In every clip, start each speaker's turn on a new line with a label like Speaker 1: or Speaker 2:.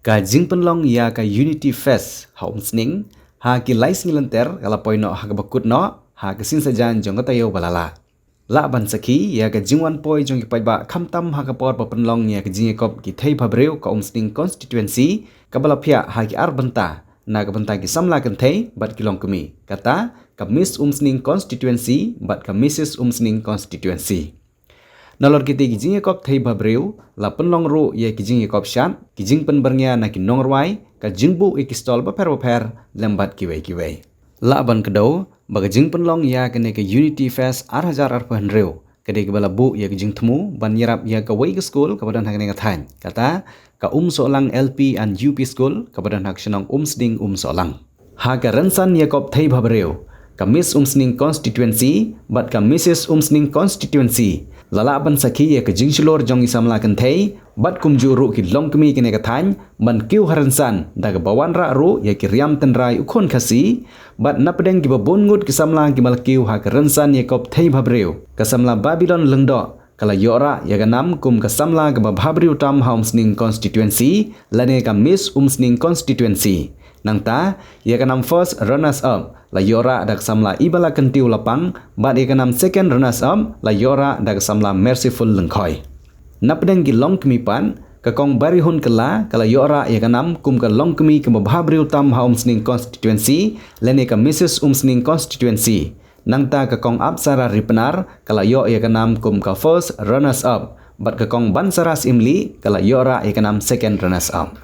Speaker 1: Ka jing penlong ya ka Unity Fest ha umsning ha ki lais ngilanter kala poino ha ka bakut no ha ka sin sajan jong ka tayo balala. La ban sakhi ya ka jingwan poi jong ki paiba khamtam ha ka por pa penlong ya ka jing kop ki thei phabreu ka umsning constituency ka balapia ha ki arbanta na ka banta ki samla kan thei bat kilong kumi kata ka miss umsning constituency bat ka Mrs umsning constituency. Nalor kita kijing kop thei babreu la penlong ro ye kijing kop shat kijing penbernya na ki nongrwai ka jingbu ikistol ba per lembat kiwei la ban kedau baga jing penlong ya kene ke Unity Fest 8,000 reu kede ke bala bu ya kijing temu ban yerap ya ka wei ke school ka badan hakne ngathan kata ka solang LP and UP school ka badan hak shenong sding solang ha ka rensan ya kop thei babreu ka Miss umsning constituency bat ka Mrs umsning constituency lala ban sakhi ya ka jingshulor jong isamla kan thei bat kumju ru ki longkmi kene ka than ban kiu haransan daga bawan ra ru ya ki riam tenrai ukhon khasi bat napdeng ki babon ngut ki samla ki mal kiu ha ka ransan ya kop thei bhabreu ka samla Babylon lengdo kala yora ya ga nam kum ka samla ka bhabreu tam homsning constituency lane ka Miss umsning constituency nangta ya ka nam first runners up la yora dak samla ibala kentiu lapang bat ya ka nam second runners up la yora dak samla merciful lengkhoi napdeng ki longkmi pan ka kong barihun kala kala yora ya ka nam kum ka longkmi ka bhabreu tam homsning constituency lane ka Mrs umsning constituency nangta ka kong apsara ripenar kala yo ya ka nam kum ka first runners up bat ka kong bansaras imli kala yora ya ka nam second runners up.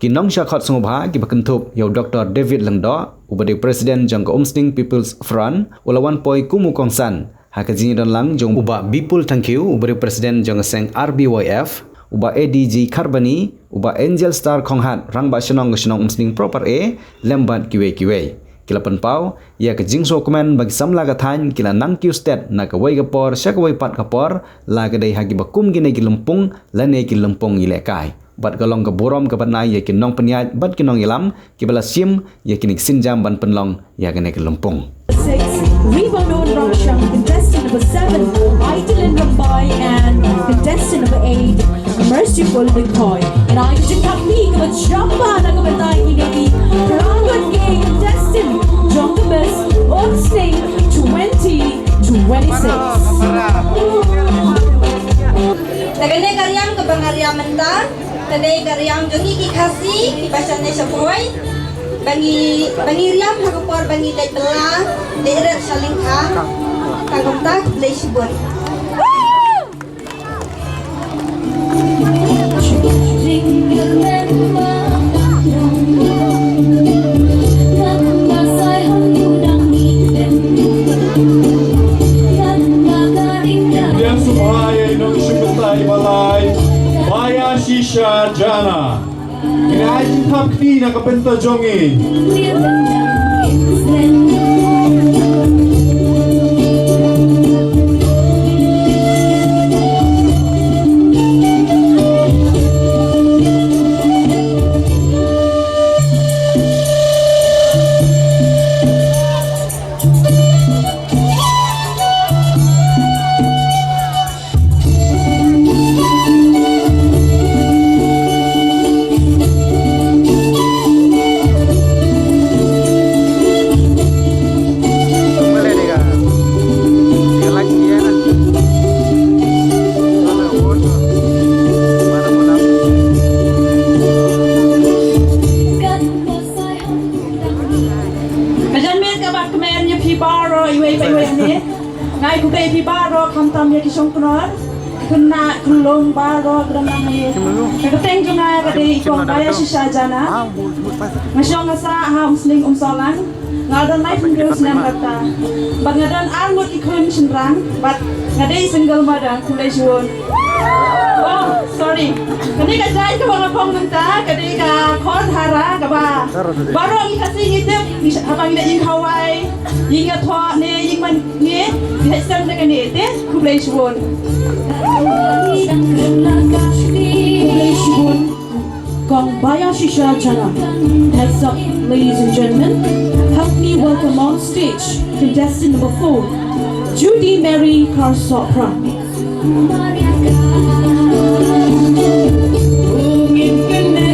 Speaker 1: Kinong syakot sungubha ki bakentup yo Dr. David Lengdo ubade Presiden jang ka umsning People's Front ulawan poi kumu kongsan ha ka jing don lang jong uba Bipul Tangkiu ubade Presiden jang seng RBYF uba ADG Karbani uba Angel Star Konghat rangba shenong umsning proper e lembat kiwe kila penpau ya ka jing so komen bagi samla ka than kila nang kiu state na ka wei ka por sya ka wei pat ka por la ka dei hagi bakum gine ki lempung la ne ki lempung ile kai bat kalong ka borom ka banai ya ki nong penyat bat ki nong ilam ki bala sim ya ki nik sinjam ban penlong ya ka ne ki lempung.
Speaker 2: 6 Ribonon Raksham contestant number 7 Idolin Rambai and contestant number 8 Merciful Lengkhoi and I just kami ka jamba na ka banai ni Rangon Gay contestant Jongamus on stage 2026.
Speaker 3: Tagane karyam ke bangaryam menta, tade karyam jongi ki khasi ki pasane sapoi, bangi riam hakapor bangi lek bela, deret saling kha, kagomta leisibon.
Speaker 4: Shisha Jana Kaya tap ni nakapenta jongi
Speaker 2: Ngai ku dei pi baro kam tam ya ki song knor kena kulong baro granang ye ka teng junga ka dei kong baya shisha jana ngasong asa ha musling solang ngadon life girls nam kata bangadan arngot ikun shinrang but ngadei single mother kulai juon oh sorry kani ka jai ka wala pong menta kani ka khon hara ka ba baro ngi kasi ngitep habang ida ing hawai ing ya thwa ne ing man nge hesam de kani te kulai juon Kong Baya Shisha Jana. Next up, ladies and gentlemen, help me welcome on stage contestant number 4, Judy Mary Karsopra. Ungin kene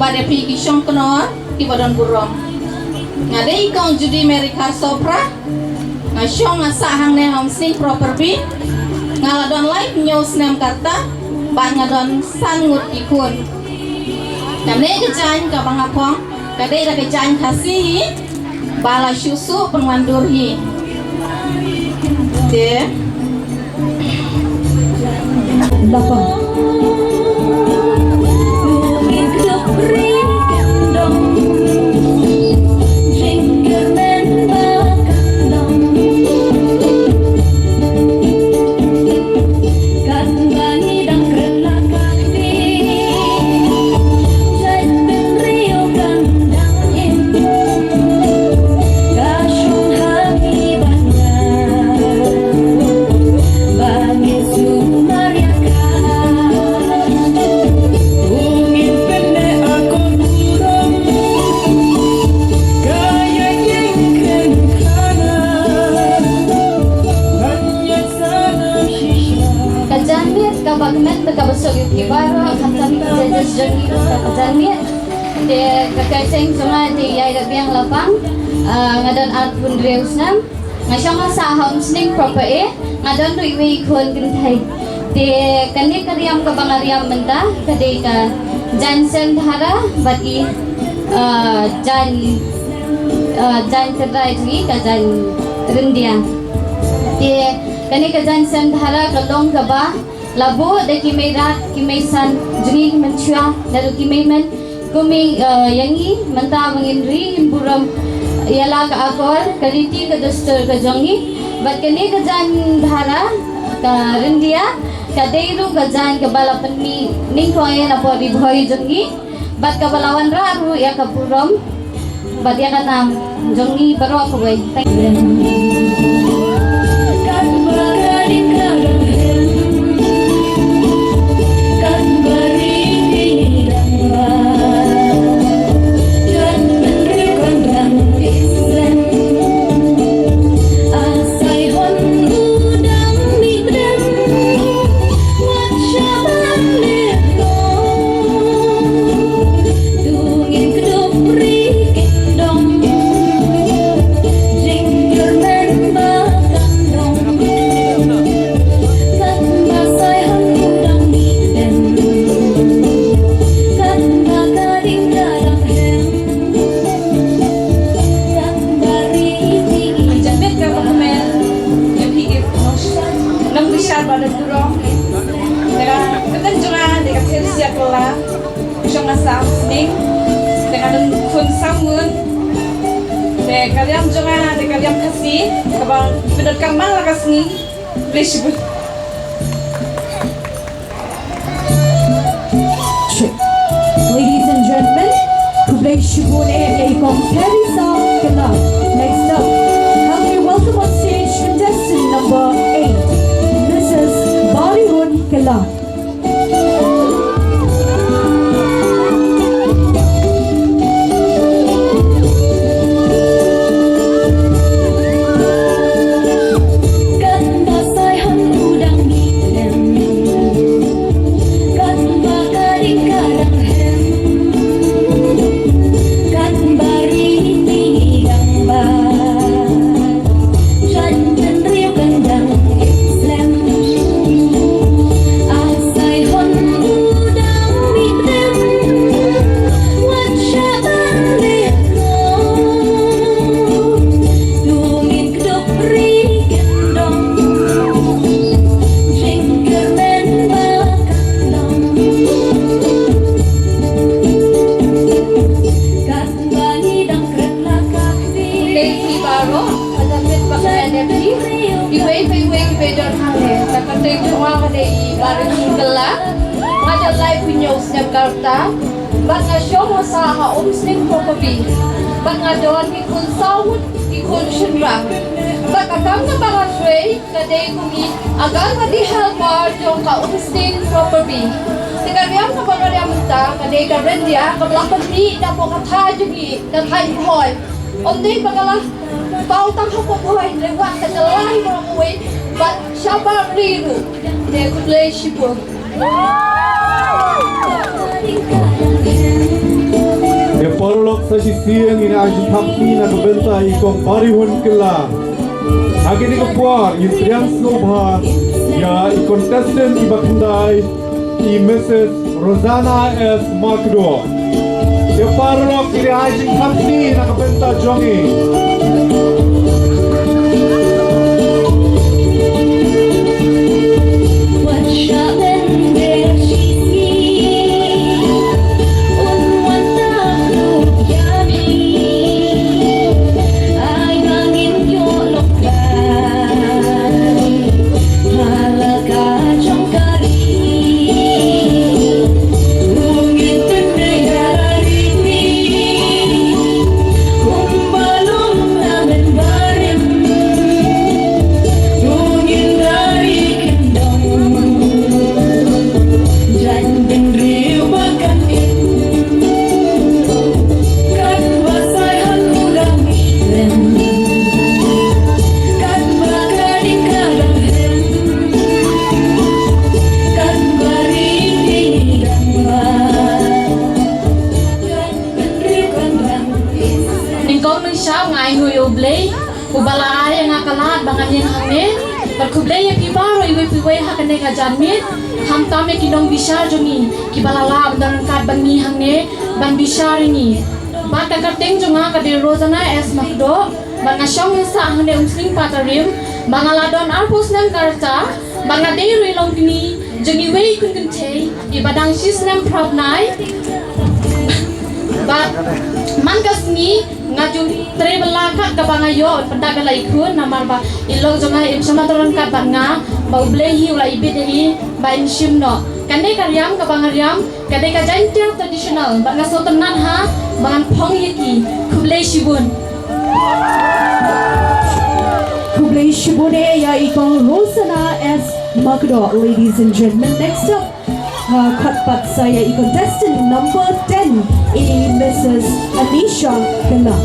Speaker 3: pada pi kisong kenor di badan burung ngadai kong judi merikar sopra ngasyong ngasa hang ne homsing property ngaladon live news nem karta banyak don sangut ikun namne kejain ka bangapong kadai da kejain kasih bala susu pengwandurhi de
Speaker 2: Lapang.
Speaker 5: Kakaiseng sungai di Yai Biang Lapang ngadon alat pun dreusnam ngasyong sa homesning proper ngadon du iwi kun gintai di kani kariam ka bangariam menta kadi ka jansen dhara bati jan terai ni ka jan rindia di kani ka jansen dhara ka long ka ba labu de kimerat kimesan jungi menchua daru kimemen kumi yangi menta mengindri imburam ialah ka akor kaliti ka dostor ka jongi bat kani ka jan dhara ka rindia ka deiru ka jan ka balapan mi ning ko ay na po ribhoy jongi bat ka balawan raru ya ka buram bat ya ka nam jongi baro ko way
Speaker 2: Ladies and gentlemen, kublai shibun ikong Teresa Kala. Next up, help me welcome on stage contestant number 8, Mrs. Bollywood Kala.
Speaker 5: Bang asyong masaha umsning property bang adon ikun sawut ikun shinra bang akam na bang asway kadai kumi agar madi helper jong ka umsning property tikariam na bang ariam ta kadai ka rendia kablakan ni na po katha jungi kathai hoy omdei bagala pau tang hako hoy lewat kagalai mo hoy bat shabar riru de kudlei shipo
Speaker 4: parlok sa sisiyang inaajit hakni na kabenta ikong parihon kila. Hagi ni kapuar, Yitriang Snobha, ya i-contestant ibakandai, Mrs. Rosanna S. Macdo. Ya parlok inaajit hakni na kabenta jongi.
Speaker 5: Ubala yang akalat bangan yang hangne berkublay yang kibaro iwe piwe hakane kajanmit hamtame kinong bisar jongi kibalala bandaran kad bangi hangne ban bisar ini bata kateng jonga kade Rosanna S. Macdo banga syong sa hangne umsling patarim banga ladon arpus nang karta banga dei long kini jongi wei kun kente ibadang sis nam prabnai ba mangkas ni ngaju trebela kat ka bangayo pendagala ikun namar ba ilog jonga im samataron kat banga bau blehi ula ibidhi ba inshimno kande karyam ka bangariam kade ka jantir traditional banga sotenan ha bangan phong yeki kublei shibun
Speaker 2: ya ikong Rosanna S. Macdo. Ladies and gentlemen, next up khatpat saya contestant number 10 Mrs. Anisha Kala.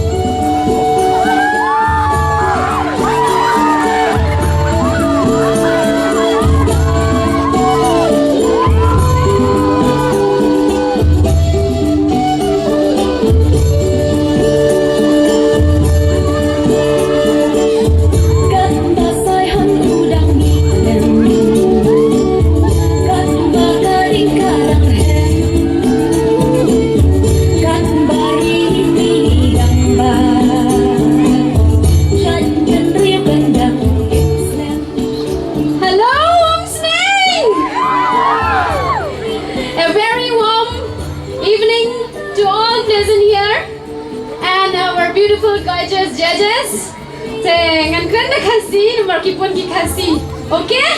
Speaker 5: Beautiful, gorgeous judges. Ngan kena kasih, nomor kipun ki kasih. Okay?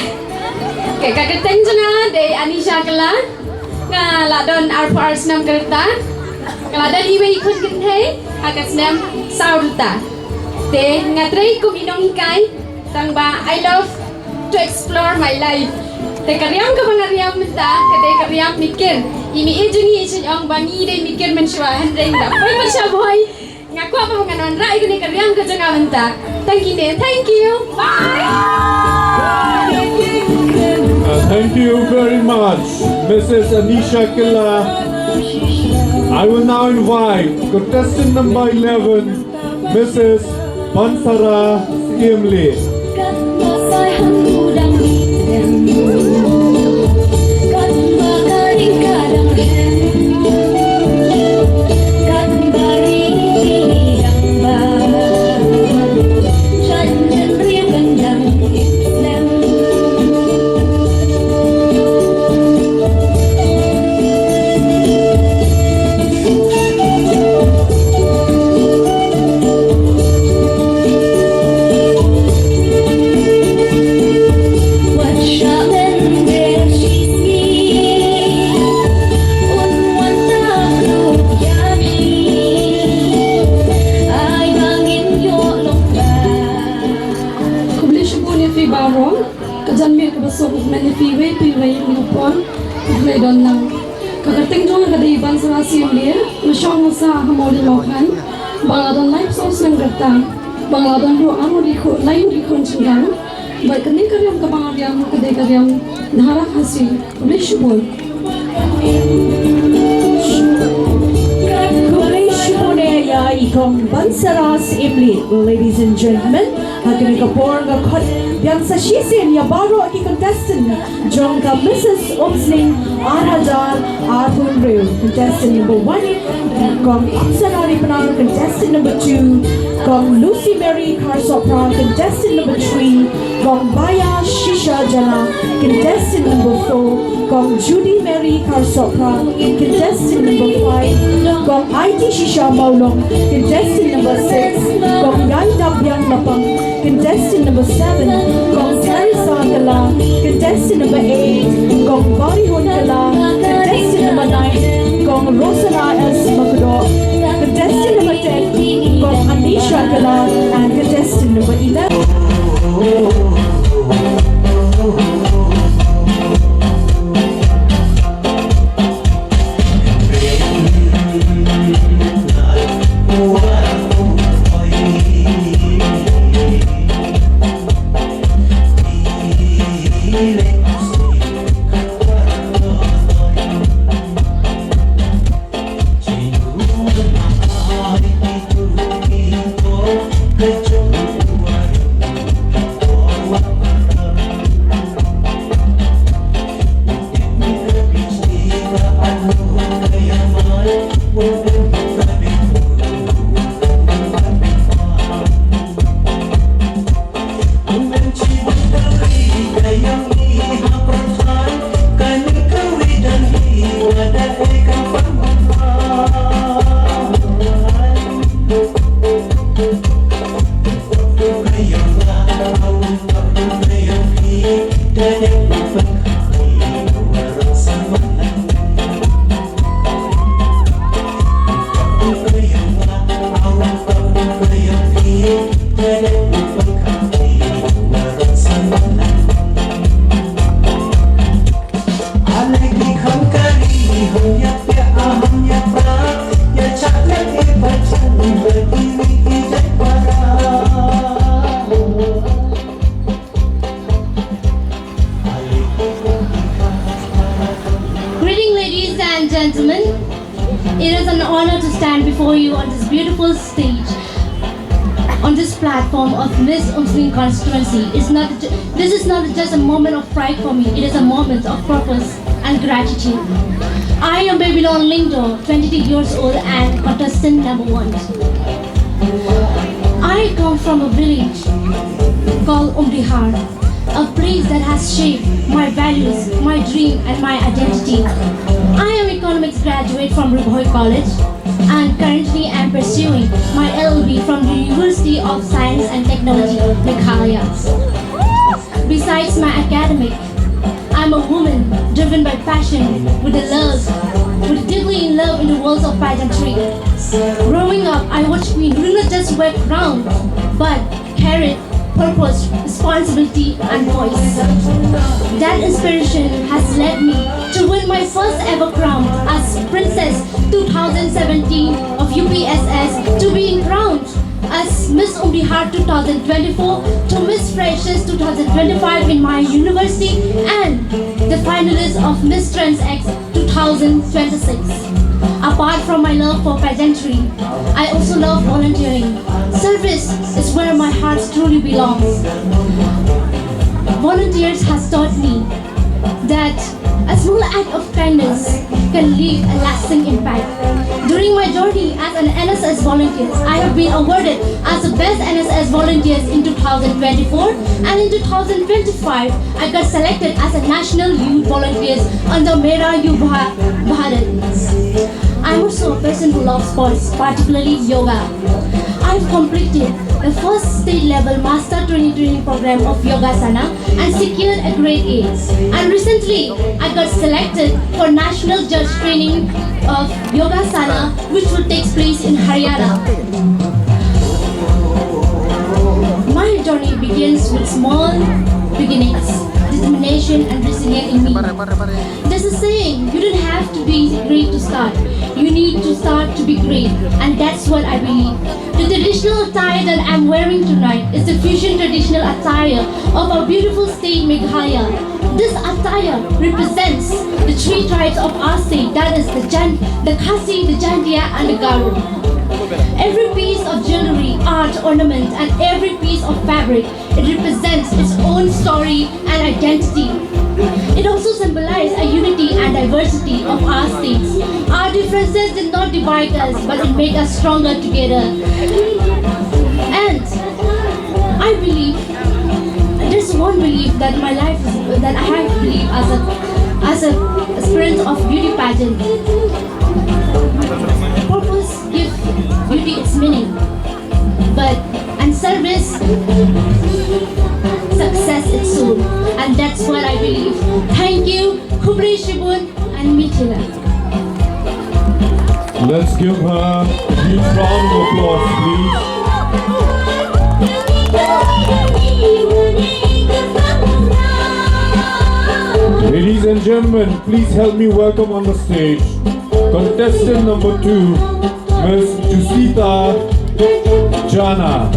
Speaker 5: Okay, kaketeng jena de Anisha Kala. Ladon arpo arsnam kerta. Ladon iwe ikut kenthe, hakasnam saurta. Te ngatrai kum inong ikai. Tang ba I love to explore my life. Te karyam ka bangariam minta, kate karyam mikir. Imi ejungi ejung bangi de mikir mensyua handeng da. Boy masya boy. Ngaku apa menganon rai kini karyang ke jengah mentah. Thank you. Bye.
Speaker 4: Thank you very much, Mrs. Anisha Killa. I will now invite contestant number 11, Mrs. Bansara Skimli.
Speaker 5: Bangladon live source ng gata, Bangladon ro amo live likon chingang, baik kini karyam ke bangariam kedai karyam naharap hasil, boleh syubun.
Speaker 2: Boleh syubun Kong Bansaras Imli, ladies and gentlemen, hakini kapor nga kot yang sa shisin ya baro aki contestant jong ka Mrs. Umsling Arhajar Arthun Reu, contestant number 1, Kong Apsanari Panang, contestant number 2, Kong Lucy Mary Karsopra, contestant number 3, Kong Baya Shisha Jana, contestant number 4, Kong Judy Mary Karsopra, contestant number 5, Kong IT Shisha Maulong, contestant number 6, Kong Yai Dabyang Lapang, contestant number 7, Kong Teresa Gala, contestant number 8, Kong Barihon Gala, contestant number 9, Kong Rosana S. Magdo, contestant number 10, Kong Anisha Gala, and contestant number 11.
Speaker 5: Gentlemen, it is an honor to stand before you on this beautiful stage, on this platform of Miss Umsling constituency. This is not just a moment of pride for me, it is a moment of purpose and gratitude. I am Babylon Lindo, 22 years old and contestant number 1. I come from a village called Umdihar, a place that has shaped my values, my dream and my identity. I am economics graduate from Ruboy College and currently am pursuing my LLB from the University of Science and Technology, Meghalaya. Besides my academic, I'm a woman driven by passion, with deeply in love in the world of pageantry. Growing up, I watched me who did not just wear crown, but carried purpose, responsibility and voice. That inspiration has led me to win my first ever crown as Princess 2017 of UPSS, to being crowned as Miss Umdihar 2024, to Miss Freshers 2025 in my university, and the finalist of Miss Trends X 2026. Apart from my love for pageantry, I also love volunteering. Service is where my heart truly belongs. Volunteers has taught me that a small act of kindness can leave a lasting impact. During my journey as an NSS volunteer, I have been awarded as the best NSS volunteers in 2024, and in 2025, I got selected as a National Youth Volunteers under Mera Yuva Bharat. I'm also a person who loves sports, particularly yoga. I've completed the first state-level master training program of Yogasana and secured a grade A. And recently, I got selected for national judge training of Yogasana, which will take place in Haryana. My journey begins with small beginnings, determination and resilience in me. There's a saying, you don't have to be great to start. You need to start to be great, and that's what I believe. The traditional attire that I'm wearing tonight is the fusion traditional attire of our beautiful state Meghalaya. This attire represents the 3 tribes of our state, that is the Khasi, the Jantia and the Garo. Every piece of jewelry, art, ornament, and every piece of fabric, it represents its own story and identity. It also symbolizes a unity and diversity of our states. Our differences did not divide us, but it made us stronger together. And I believe, there's one belief that my life is, that I have believed as a aspirant of beauty pageant. Purpose gives beauty its meaning, and service, success its soul, and that's what I believe. Thank you, Khubri Shibun and Mithila.
Speaker 4: Let's give her a huge round of applause, please. Ladies and gentlemen, please help me welcome on the stage contestant number 2, Ms. Jusita Jana.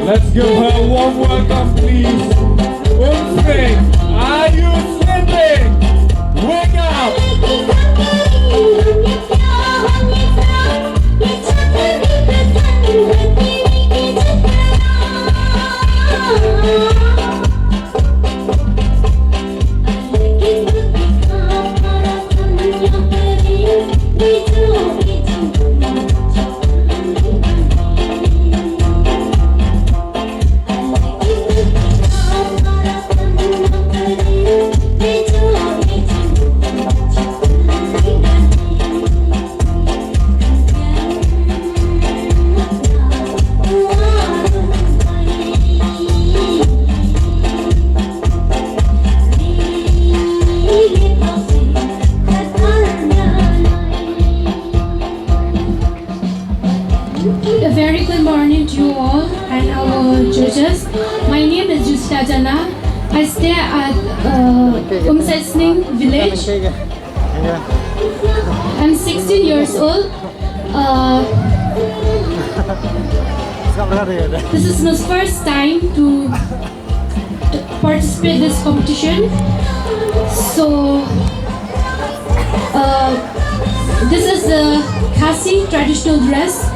Speaker 4: Let's give her a warm welcome, please. Umsing, are you sleeping? Wake up!
Speaker 5: A very good morning to you all and our judges. My name is Jusita Jana. I stay at Umsesning village. I'm 16 years old. This is my first time to participate in this competition. So this is the Khasi traditional dress.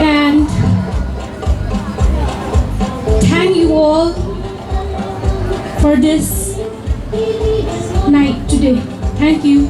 Speaker 5: And thank you all for this night today. Thank you.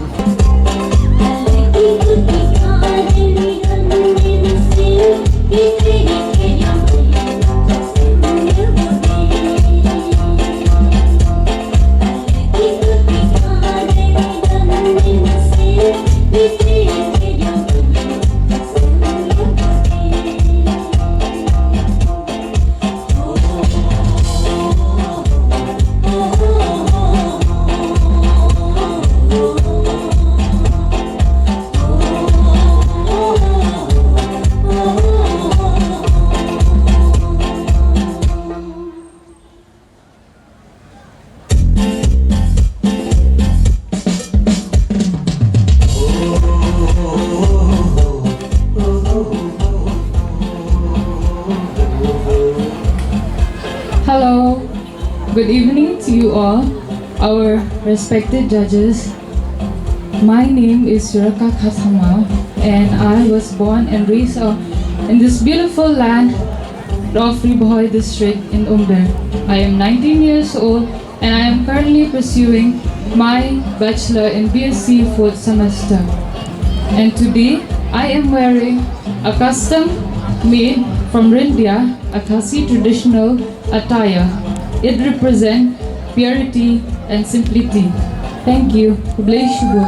Speaker 6: Hello, good evening to you all, our respected judges. My name is Suraka Khathama and I was born and raised in this beautiful land of Riboy district in Umber. I am 19 years old and I am currently pursuing my bachelor in BSc 4th semester. And today I am wearing a custom made from Rindia, a Khasi traditional attire. It represents purity and simplicity. Thank you. Kublai Shubho.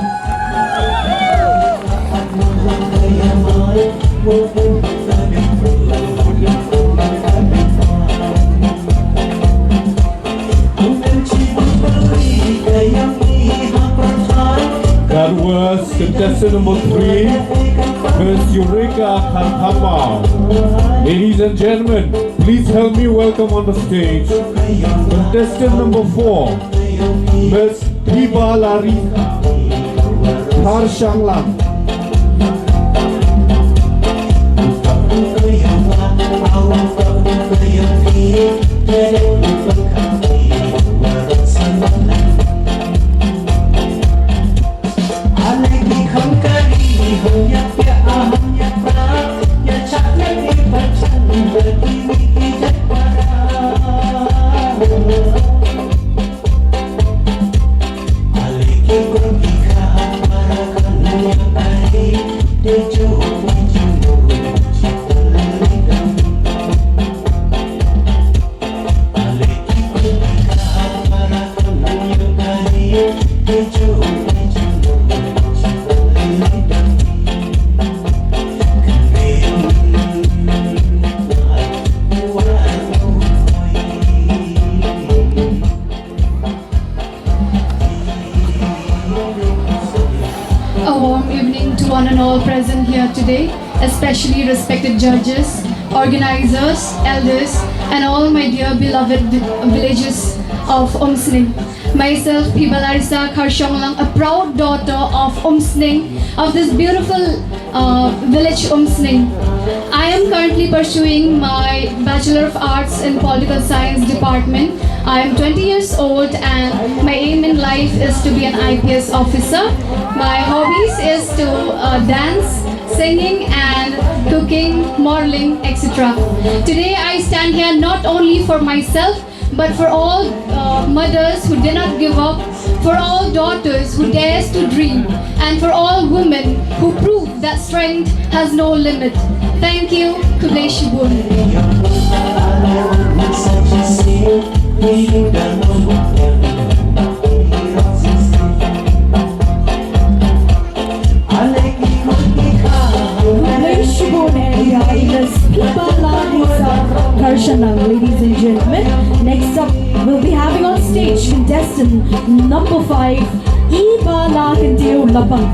Speaker 4: That was contestant number 3, Ms. Eureka Khanthama. Ladies and gentlemen, please help me welcome on the stage contestant number 4, Ms. Hiba Larika Tarshanglang.
Speaker 6: present here today, especially respected judges, organizers, elders, and all my dear beloved villagers of Umsning. Myself, Piba Larissa Kharshonglang, a proud daughter of Umsning, of this beautiful village Umsning. I am currently pursuing my Bachelor of Arts in Political Science department. I am 20 years old and my aim in life is to be an IPS officer. My hobbies is to dance, singing and cooking, modeling, etc. Today I stand here not only for myself but for all mothers who did not give up, for all daughters who dares to dream, and for all women who prove that strength has no limit. Thank you, Kublai Shibun.
Speaker 2: Ladies and gentlemen, next up we'll be having on stage contestant number 5, Iba Lakanteo Lapang.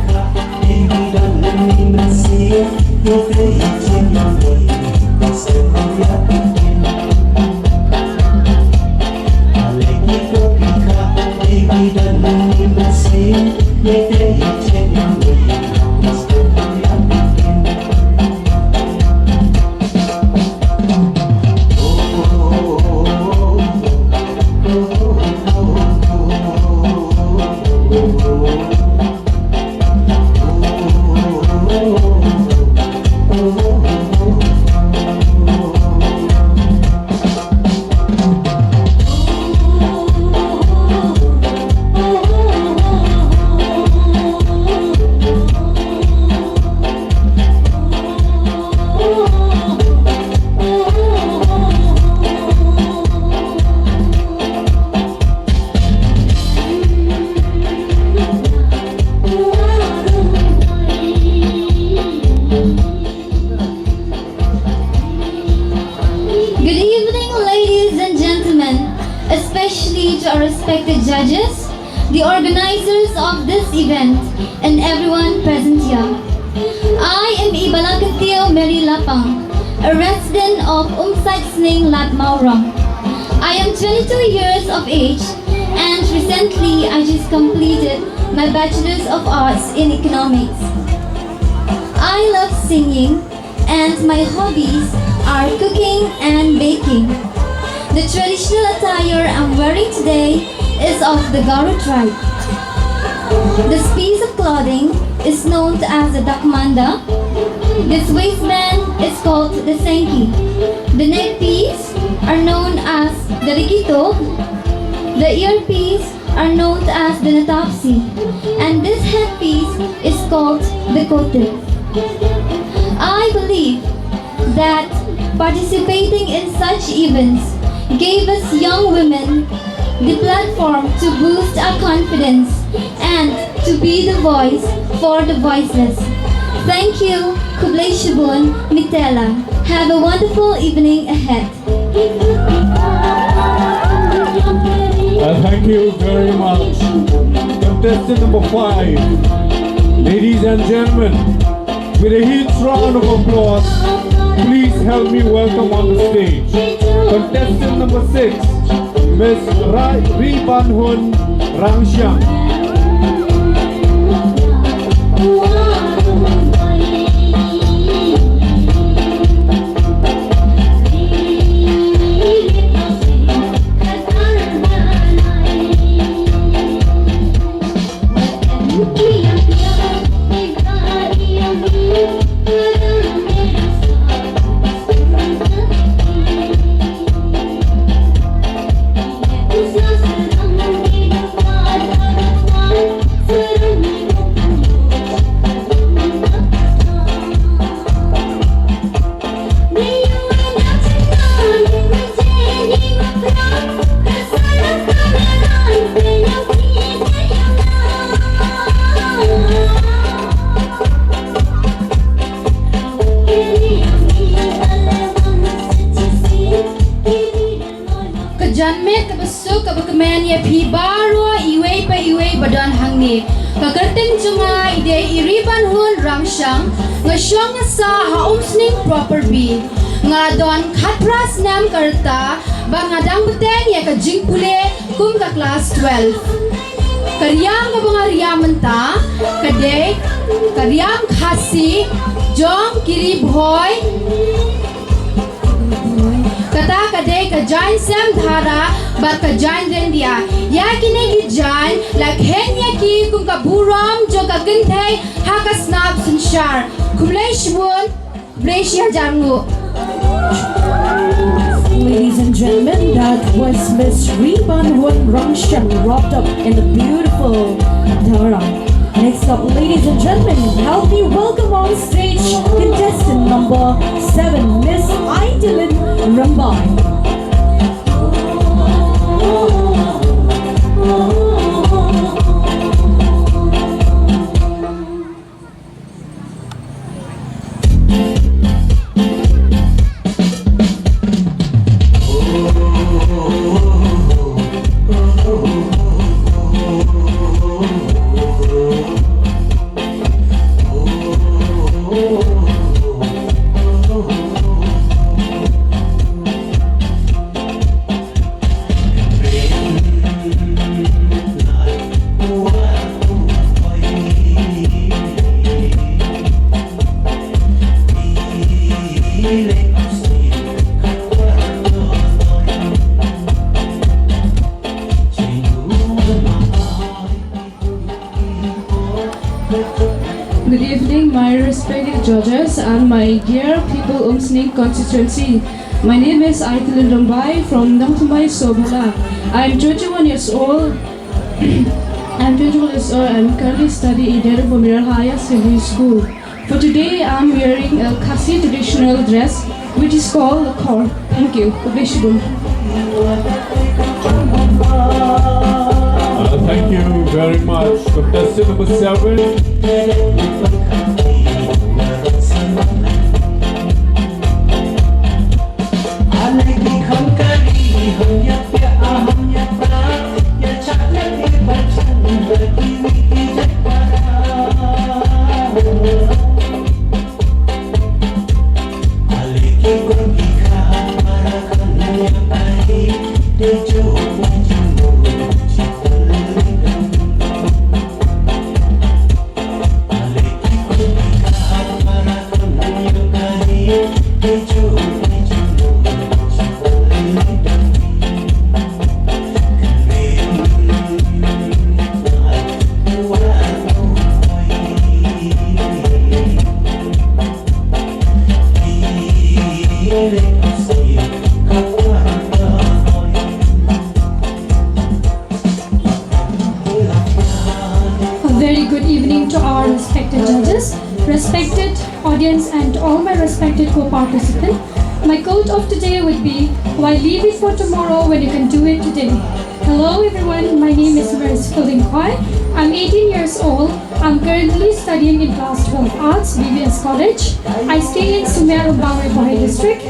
Speaker 5: Especially to our respected judges, the organizers of this event, and everyone present here. I am Iba Lakanteo Mary Lapang, a resident of Umsning Latmaurang. I am 22 years of age and recently I just completed my Bachelor's of Arts in Economics. I love singing and my hobbies are cooking and baking. The traditional attire I'm wearing today is of the Garo tribe. This piece of clothing is known as the dakmanda. This waistband is called the senki. The neck piece are known as the rikito. The earpiece are known as the natapsi. And this headpiece is called the kote. I believe that participating in such events gave us young women the platform to boost our confidence and to be the voice for the voiceless. Thank you, Kublai Shibun, Mitela. Have a wonderful evening ahead.
Speaker 4: Thank you very much. Contestant number 5. Ladies and gentlemen, with a huge round of applause, please help me welcome on the stage contestant number 6, Miss Ri Banhun Rangxiang.
Speaker 5: Kagerting junga ide iriban hun ramsyang ngasyong sa haumsning proper B nga don katras nam karta bangadang beteng ya ka jingpule kum ka class 12 karyang ka mga riyamanta kadek karyang khasi jong kiri bhoy kata kadek ka jain sem dhara bar ka jain rendia ya kine ki jain lakhen ya ki kum ka buram jo ka ginthai ha ka snap sunshar kumlai shbun Brescia jangu.
Speaker 2: Ladies and gentlemen, that was Miss Riban Hun Ramshang wrapped up in the beautiful Dara. Next up, ladies and gentlemen, help me welcome on stage contestant number 7, Miss Aidilin Rambai.
Speaker 6: Good evening, my respected judges and my dear people Umsning constituency. My name is Aidilin Rambai from Nangtumbai, Sobhala. I'm 21 years old. I'm currently studying in Derubamir Higher Secondary School. For today, I'm wearing a Khasi traditional dress, which is called a khor. Thank you.
Speaker 4: Thank you very much. Contestant number 7.
Speaker 7: Very good evening to our respected judges, respected audience and all my respected co-participants. My quote of today would be, why leave it for tomorrow when you can do it today? Hello everyone, my name is Maris Koi. I'm 18 years old. I'm currently studying in class 12 Arts, BBS College. I stay in Sumeru Bangre Bohai district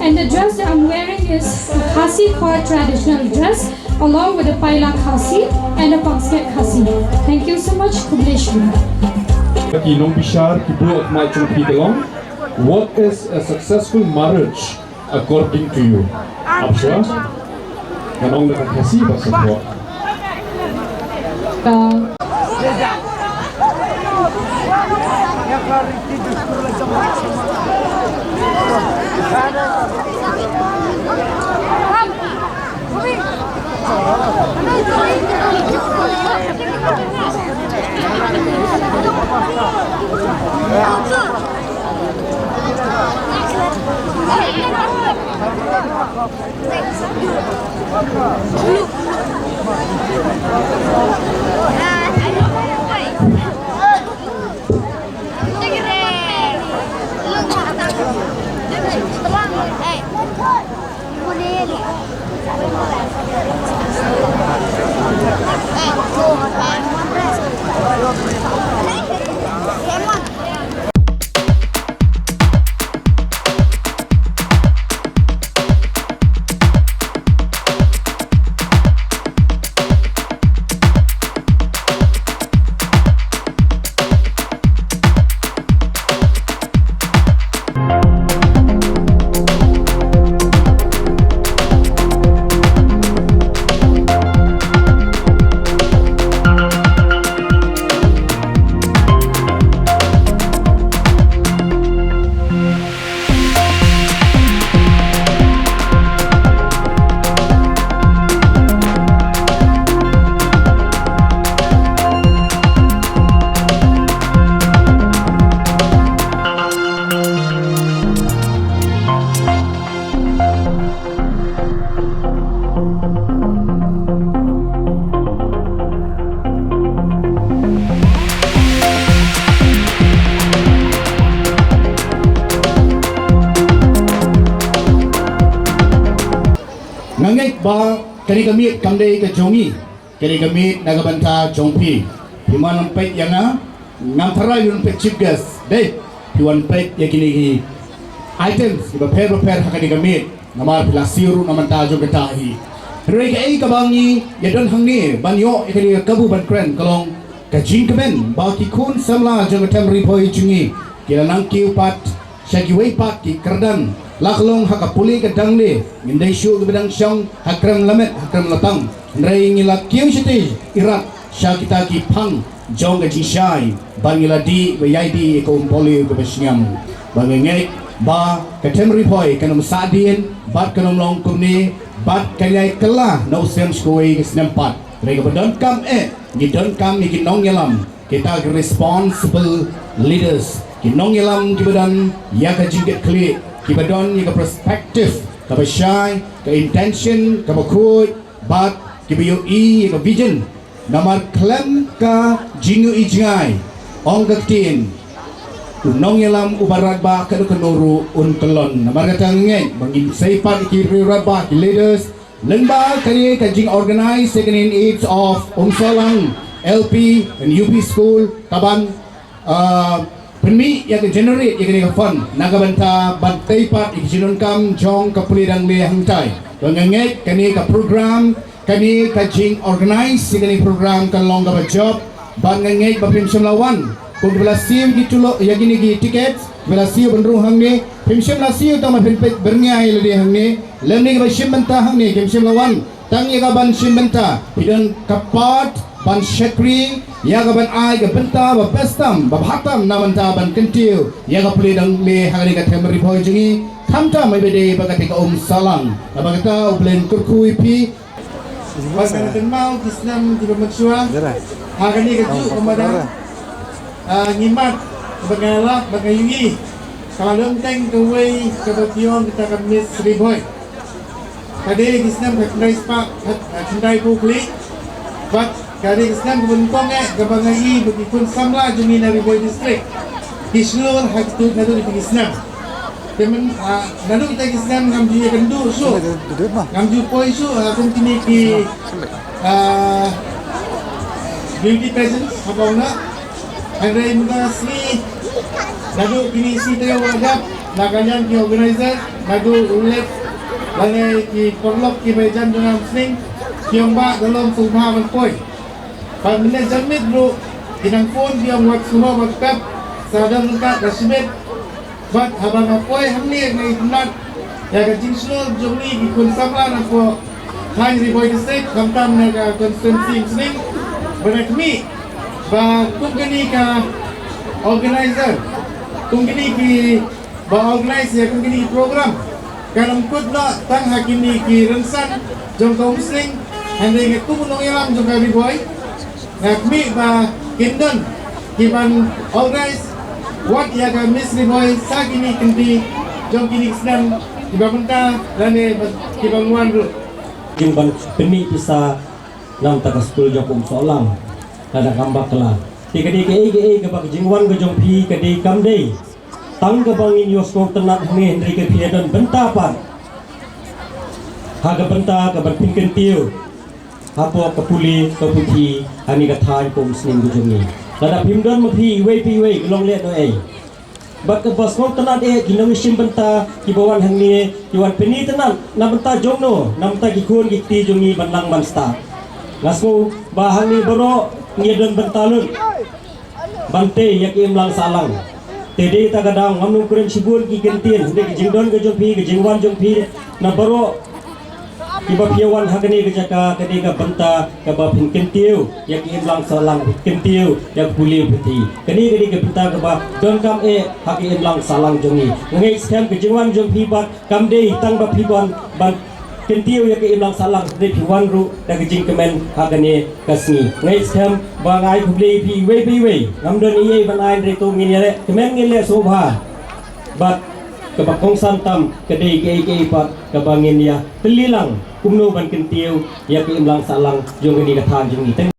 Speaker 7: and the dress that I'm wearing is a Khasi Khor traditional dress along with a Paila Khasi and a Pangsket Khasi. Thank you so much, Kubleshwar.
Speaker 4: Kinong Bishar Kibu Akmai Chumpitalong. What is a successful marriage according to you? Absha? Kanong nakakasi ba sa po?
Speaker 8: Nangit ba kani gamit kamday ka jongi kani gamit nagabanta jongpi piman pet yana ngamthara yun pet chief guest deh piwan pet yakini items iba pair hakani gamit namar pilasiru namanta jogatahi rei ka ei kabangi yadon hangni banyo ikani kabu ban kren kalong ka jingkaben ba ki kun samla jogatam ripoi jungi kila nang kiu pat shagiwei pat ki kerdan laklong hakapuli ke dangle ngindai syu ke bedang syong hakram lamet hakram latang ndrai ngila kiu shiti irat syakita ki pang jong ke jishai bangila di bayai ko poli ke besyam bangengek ba katem ripoi kanum sadien bat kanum long kumni bat kayai kala no sem skoi ke senempat mereka bedon kam ni don kam ni kinong yalam kita responsible leaders kinong yalam kibadan ya ka jingget klik kibadon ni ka perspektif ka syai ka intention ka bakut bat kibayo ka vision namar klem ka jingu ijngai ong kaktin unong yalam ubarat ba ka kanuru un kelon namar katang ngeng bangin saipat ki riraba ki leaders lemba kali ka jing organize second in aids of Umsalang LP and UP school kaban Permi yang generate yang kena fund nagabanta bantai pat ikinun kam jong kapuli dang le hangtai banganget kani ka program kani ka jing organize kani program kan long ka job banganget bapim semlawan kung bela siu gitulo yang gini gi tiket bela siu benru hangne pim semla siu tama pim berngai le hangne lemni ka sim banta hangne kim semlawan tang ya ka ban sim banta pidan kapat ban syakri ya gaban ai ga benta ba bestam ba bhatam namanta ban kentiu ya ga puli dang le hangani ka temri phoi jingi thamta mai bede ba ka tika salang ba ka ublen kurkui pi ba ka tenmau islam di maksua hangani ka ju kepada ngimat bagala bagayungi kalau lenteng ke wei ke bation kita kan mis riboy kade islam ka krai spa cindai publik but kari Islam kebenkong kebangai begitun samla jumi Nabi Boy District Kisnur haktu nadu di Islam temen nadu kita Islam ngamju kendu su ngamju poi su akan kini ki beauty pageant apa na ada muka sini nadu kini si tayo wagap nagayan ki organizer nadu ulet balai ki porlok ki bejan dengan sing kiomba dalam subha poi Pak Menek Jamit bro, inang pun dia buat suruh maktab, sadar lengkap rasmit, buat habang apoy hamni ni penat, ya kacing suruh jomli ikut samlan aku, hai riboy district, kamtam naga konstitusi sering, berakmi, bah kungkini ka organizer, kungkini ki bah organize ya kungkini program, kalau kut nak tang hakini ki rensan, jom kaum sering, hendai itu menong yalam jom kami boy. Kami ba kindon kiban organize what ya ka misri boy sa kini kenti jom kini Islam kiba benta lane kiban wan ru
Speaker 9: jimban peni bisa nam takaskul jokum solang ada kambak kala tikadi ke bak jingwan go jom pi kadi kamdei tang ke bangin yosko tenat hne hendri ke piadon bentapan haga benta ke berpingken tiu hapo kapuli kaputi ani kathai kom sning bujungi kada pimdon mapi pi long let no ei bat ke bas kom tanat kinong sim benta kibawan hangni kiwan peni tanat na benta jongno namta gikun gikti jungi banlang mansta ngasko bahangni boro ngedon bentalun bante yak imlang salang tede tagadang ngamnu kuren sibun ki gentien de jingdon ke jompi ke jingwan jompi na boro iba piawan hakani kejaka ketika benta kaba pinkentiu yak imlang salang pinkentiu yak puli putih kini ketika benta kaba don kam haki imlang salang jongi ngai scam kejingwan jompi bat kamde tang ba piban ban kentiu yak imlang salang de piwan ru da kejing kemen hakani kasni ngai scam bangai publi pi we ngamdon iye ban ain retu ngine kemen ngile sobha bat kebakong santam kedai ke pat kabangin ya telilang kumno ban kentiu ya ke imlang salang jong ni kathan jong ni